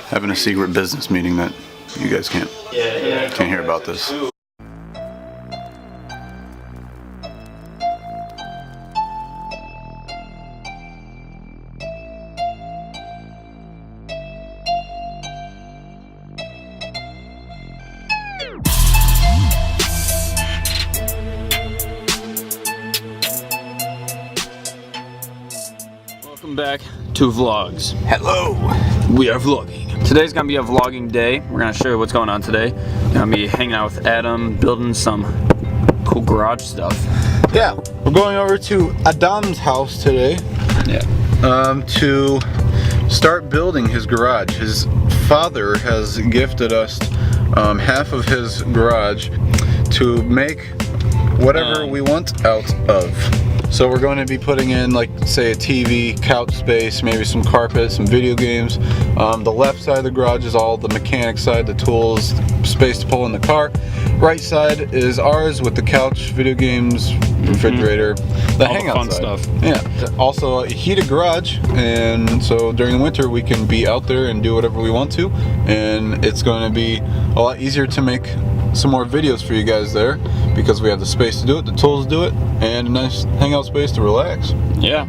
having a secret business meeting that you guys can't hear about this. Welcome back to vlogs. Hello! We are vlogging. Today's gonna be a vlogging day. We're gonna show you what's going on today. Gonna be hanging out with Adam, building some cool garage stuff. Yeah, we're going over to Adam's house today. Yeah. To start building his garage. His father has gifted us half of his garage to make whatever we want out of. So we're going to be putting in, like, say, a TV, couch space, maybe some carpet, some video games. The left side of the garage is all the mechanic side, the tools, space to pull in the car. Right side is ours with the couch, video games, refrigerator, the all hangout fun side. stuff. Yeah. Also a heated garage, and so during the winter we can be out there and do whatever we want to, and it's going to be a lot easier to make some more videos for you guys there because we have the space to do it, the tools to do it, and a nice hangout space to relax. Yeah.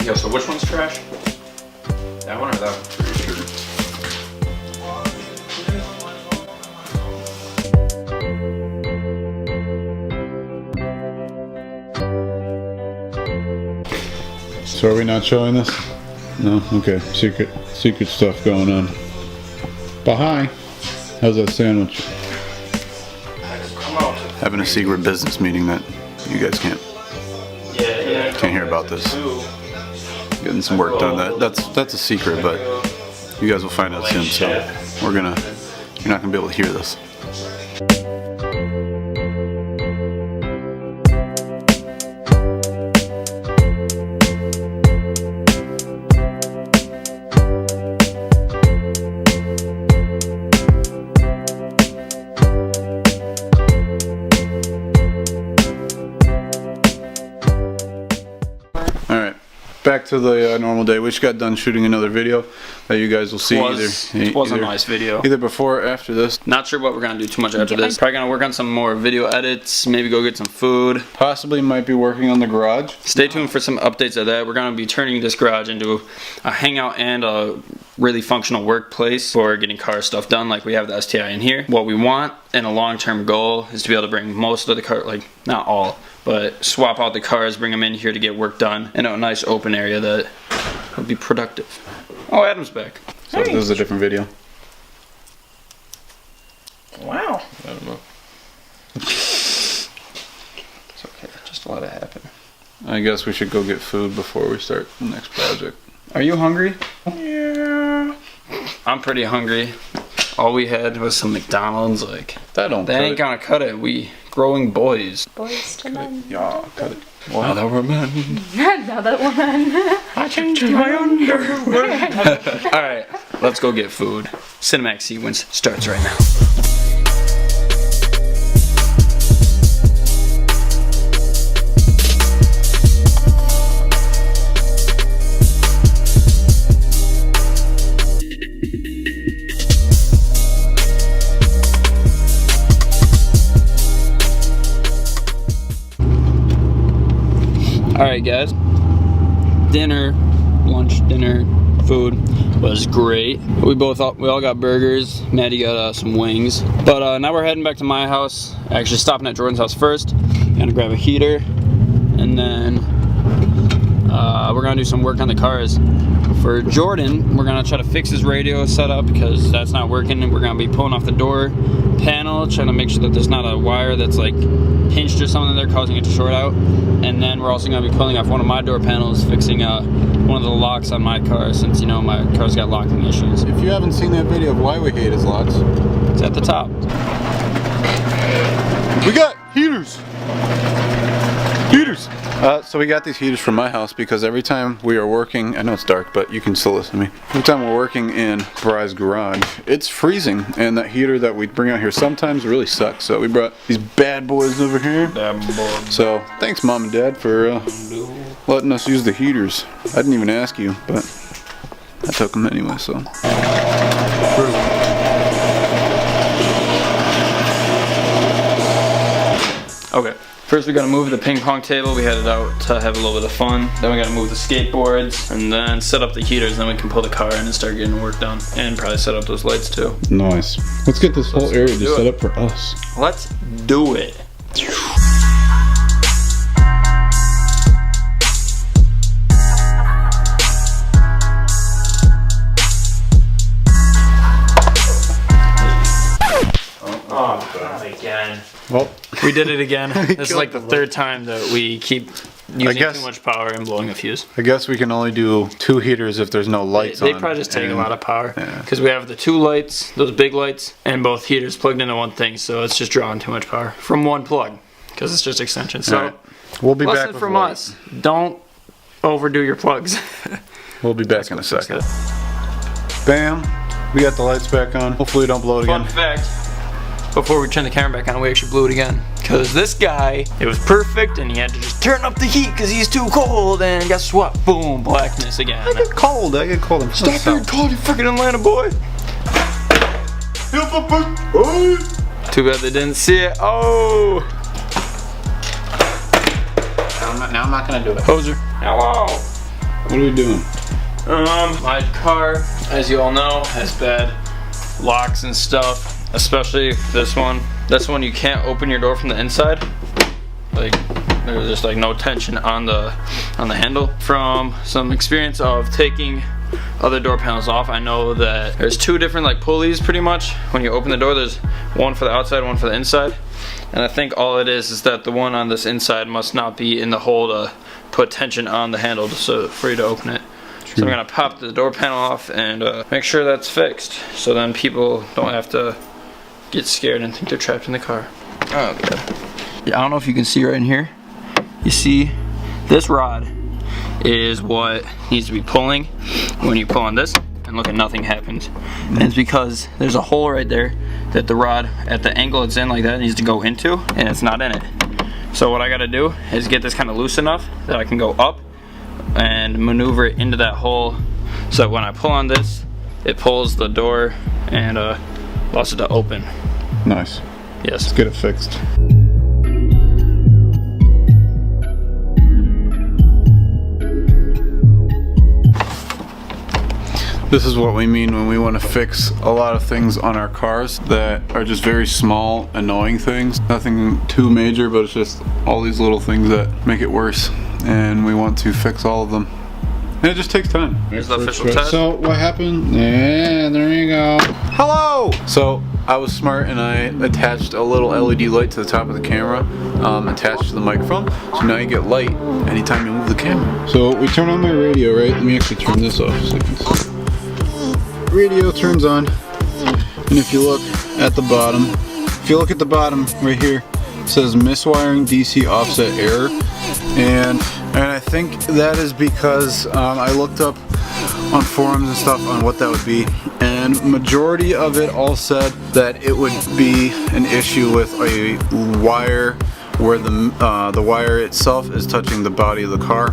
Yo, so which one's trash? That one or that one? Pretty sure. So are we not showing this? No? Okay. Secret stuff going on. But hi. How's that sandwich? Having a secret business meeting that you guys can't hear about this. Getting some work done. That's a secret, but you guys will find out soon. So you're not gonna be able to hear this. Back to the normal day. We just got done shooting another video that you guys will see It was a nice video. Either before or after this. Not sure what we're gonna do too much after this. Probably gonna work on some more video edits, maybe go get some food. Possibly might be working on the garage. Stay tuned for some updates of that. We're gonna be turning this garage into a hangout and a really functional workplace for getting car stuff done, like we have the STI in here. What we want and a long-term goal is to be able to bring most of the car, like not all, but swap out the cars, bring them in here to get work done in a nice open area that would be productive. Oh, Adam's back. So this is a different video. Wow. I don't know. It's okay, just let it happen. I guess we should go get food before we start the next project. Are you hungry? Yeah. I'm pretty hungry. All we had was some McDonald's, like. That ain't gonna cut it. We growing boys. Boys to men. Yeah, cut it. Now that we're men. Now that we're men. I changed my underwear. Alright, let's go get food. Cinematic sequence starts right now. Alright guys, lunch, dinner, food was great. We all got burgers. Maddie got some wings. But now we're heading back to my house. Actually stopping at Jordan's house first. Gonna grab a heater, and then we're gonna do some work on the cars For Jordan, we're gonna try to fix his radio setup because that's not working, and we're gonna be pulling off the door panel, trying to make sure that there's not a wire that's like pinched or something there causing it to short out. And then we're also gonna be pulling off one of my door panels, fixing one of the locks on my car, since you know my car's got locking issues. If you haven't seen that video of why we hate his locks, It's at the top. we got heaters. Heaters. So we got these heaters from my house because every time we are working, I know it's dark, but you can still listen to me. Every time we're working in Bry's garage, it's freezing, and that heater that we bring out here sometimes really sucks. So we brought these bad boys over here. So thanks, Mom and Dad, for letting us use the heaters. I didn't even ask you, but I took them anyway. So. Okay. First we gotta move the ping pong table. We had it out to have a little bit of fun. Then we gotta move the skateboards and then set up the heaters. Then we can pull the car in and start getting work done. And probably set up those lights too. Nice. Let's get this whole area just set up for us. Let's do it. Oh, again. Well, we did it again. This is like the third time that we keep using too much power and blowing a fuse. I guess we can only do 2 heaters if there's no lights on. They probably just take a lot of power. Because we have the 2 lights, those big lights, and both heaters plugged into one thing, so it's just drawing too much power from one plug. Because it's just extensions. So, we'll be back lesson with from lights. us, don't overdo your plugs. We'll be back in a second. Bam, we got the lights back on. Hopefully we don't blow it again. Fun fact, before we turn the camera back on, we actually blew it again. Because this guy, it was perfect, and he had to just turn up the heat because he's too cold, and guess what? Boom, blackness again. I get cold. I'm Stop being cold, you freaking Atlanta boy. Too bad they didn't see it. Oh! Now I'm not gonna do it. Hoser. Hello! What are we doing? My car, as you all know, has bad locks and stuff. Especially this one. This one you can't open your door from the inside. Like there's just like no tension on the handle. From some experience of taking other door panels off, I know that there's 2 different like pulleys pretty much. When you open the door, there's one for the outside, one for the inside. And I think all it is that the one on this inside must not be in the hole to put tension on the handle for you to open it. So I'm gonna pop the door panel off and make sure that's fixed, so then people don't have to get scared and think they're trapped in the car. Oh, good. Yeah, I don't know if you can see right in here. You see, this rod is what needs to be pulling when you pull on this, and look at nothing happens. And it's because there's a hole right there that the rod, at the angle it's in like that, needs to go into, and it's not in it. So what I gotta do is get this kind of loose enough that I can go up and maneuver it into that hole, so that when I pull on this, it pulls the door and allows it to open. Nice. Yes. Let's get it fixed. This is what we mean when we want to fix a lot of things on our cars that are just very small, annoying things. Nothing too major, but it's just all these little things that make it worse. And we want to fix all of them. And it just takes time. Here's the official test. So what happened? Yeah, there you go. Hello! So I was smart and I attached a little LED light to the top of the camera, attached to the microphone. So now you get light anytime you move the camera. So we turn on my radio, right? Let me actually turn this off a second. Radio turns on, and if you look at the bottom, right here, it says miswiring DC offset error, and I think that is because I looked up on forums and stuff on what that would be, and majority of it all said that it would be an issue with a wire where the wire itself is touching the body of the car,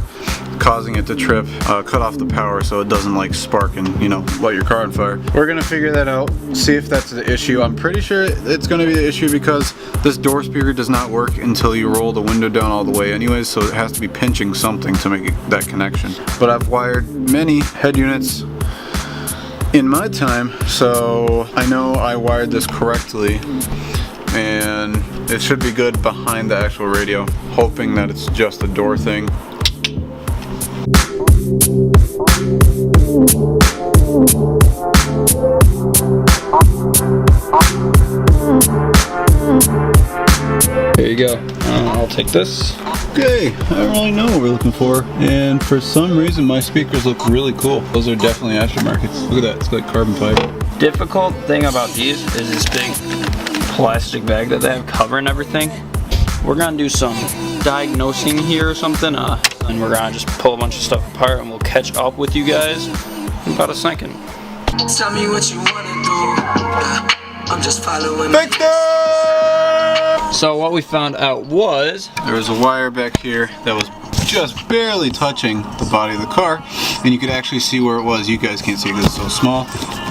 causing it to trip, cut off the power so it doesn't like spark and, you know, light your car on fire. We're gonna figure that out, see if that's the issue. I'm pretty sure it's gonna be the issue because this door speaker does not work until you roll the window down all the way anyways, so it has to be pinching something to make that connection. But I've wired many head units in my time, so I know I wired this correctly, and it should be good behind the actual radio, hoping that it's just a door thing. go. I'll take this. Okay, I don't really know what we're looking for, and for some reason my speakers look really cool. Those are definitely aftermarkets. Look at that, it's like carbon fiber. Difficult thing about these is this big plastic bag that they have covering everything. We're gonna do some diagnosing here or something, and we're gonna just pull a bunch of stuff apart, and we'll catch up with you guys in about a second. Tell me what you wanna do. I'm just following. So what we found out was there was a wire back here that was just barely touching the body of the car, and you could actually see where it was. You guys can't see because it's so small.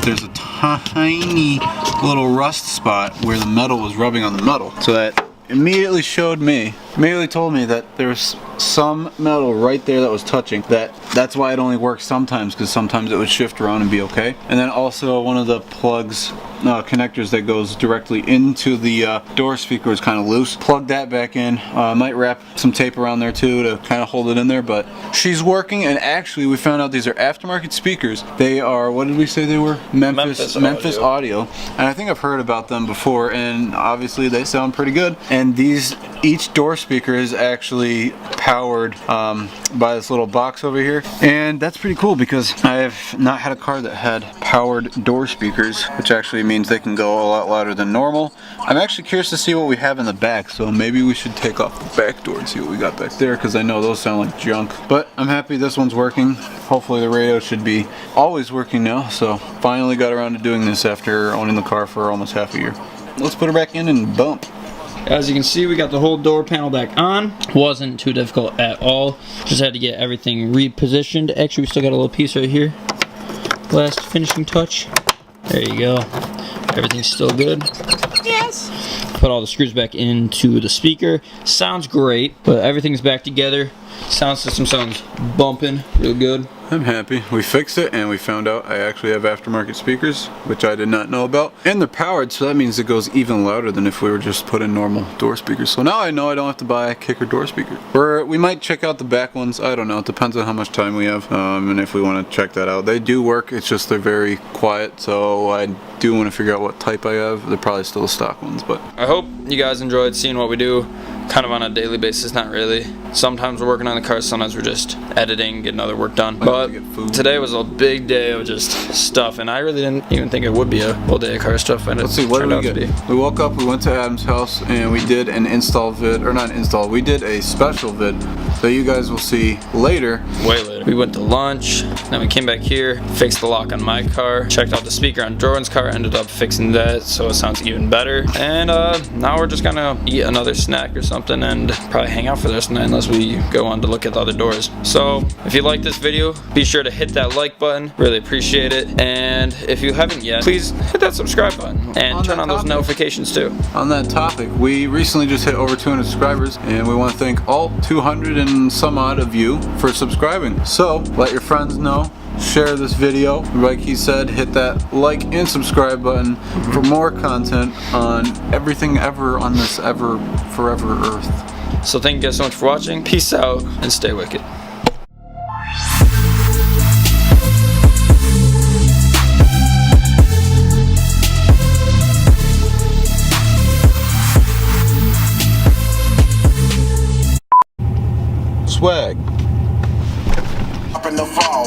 There's a tiny little rust spot where the metal was rubbing on the metal. So that immediately told me that there was some metal right there that was touching. That's why it only works sometimes, because sometimes it would shift around and be okay. And then also one of the plugs, connectors that goes directly into the door speaker was kind of loose. Plug that back in. Might wrap some tape around there too to kind of hold it in there, but she's working. And actually we found out these are aftermarket speakers. They are, what did we say they were? Memphis Audio. And I think I've heard about them before, and obviously they sound pretty good. And each door speaker is actually powered by this little box over here, and that's pretty cool because I have not had a car that had powered door speakers, which actually means they can go a lot louder than normal. I'm actually curious to see what we have in the back, so maybe we should take off the back door and see what we got back there, because I know those sound like junk. But I'm happy this one's working. Hopefully the radio should be always working now. So finally got around to doing this after owning the car for almost half a year. Let's put her back in and bump. As you can see, we got the whole door panel back on. Wasn't too difficult at all. Just had to get everything repositioned. Actually, we still got a little piece right here. Last finishing touch. There you go. Everything's still good. Yes. Put all the screws back into the speaker. Sounds great, but everything's back together. Sound system sounds bumping real good. I'm happy. We fixed it, and we found out I actually have aftermarket speakers, which I did not know about. And they're powered, so that means it goes even louder than if we were just put in normal door speakers. So now I know I don't have to buy a kicker door speaker. Or we might check out the back ones. I don't know. It depends on how much time we have, and if we want to check that out. They do work. It's just they're very quiet, so I do want to figure out what type I have. They're probably still the stock ones, but I hope you guys enjoyed seeing what we do kind of on a daily basis. Not really. Sometimes we're working on the cars, sometimes we're just editing, getting other work done. But today was a big day of just stuff, and I really didn't even think it would be a whole day of car stuff. And let's see, what did we get? We woke up, we went to Adam's house, and we did an install vid, or not install, we did a special vid that you guys will see later. Way later. We went to lunch, then we came back here, fixed the lock on my car, checked out the speaker on Jordan's car, ended up fixing that so it sounds even better. And now we're just gonna eat another snack or something and probably hang out for the rest of the night unless we go on to look at the other doors. So if you like this video, be sure to hit that like button. Really appreciate it. And if you haven't yet, please hit that subscribe button and turn on those notifications too. On that topic, we recently just hit over 200 subscribers, and we want to thank all 200 and some odd of you for subscribing. So let your friends know. Share this video. Like he said, hit that like and subscribe button for more content on everything ever on this ever forever earth. So thank you guys so much for watching. Peace out and stay wicked. Swag. Up in the fall.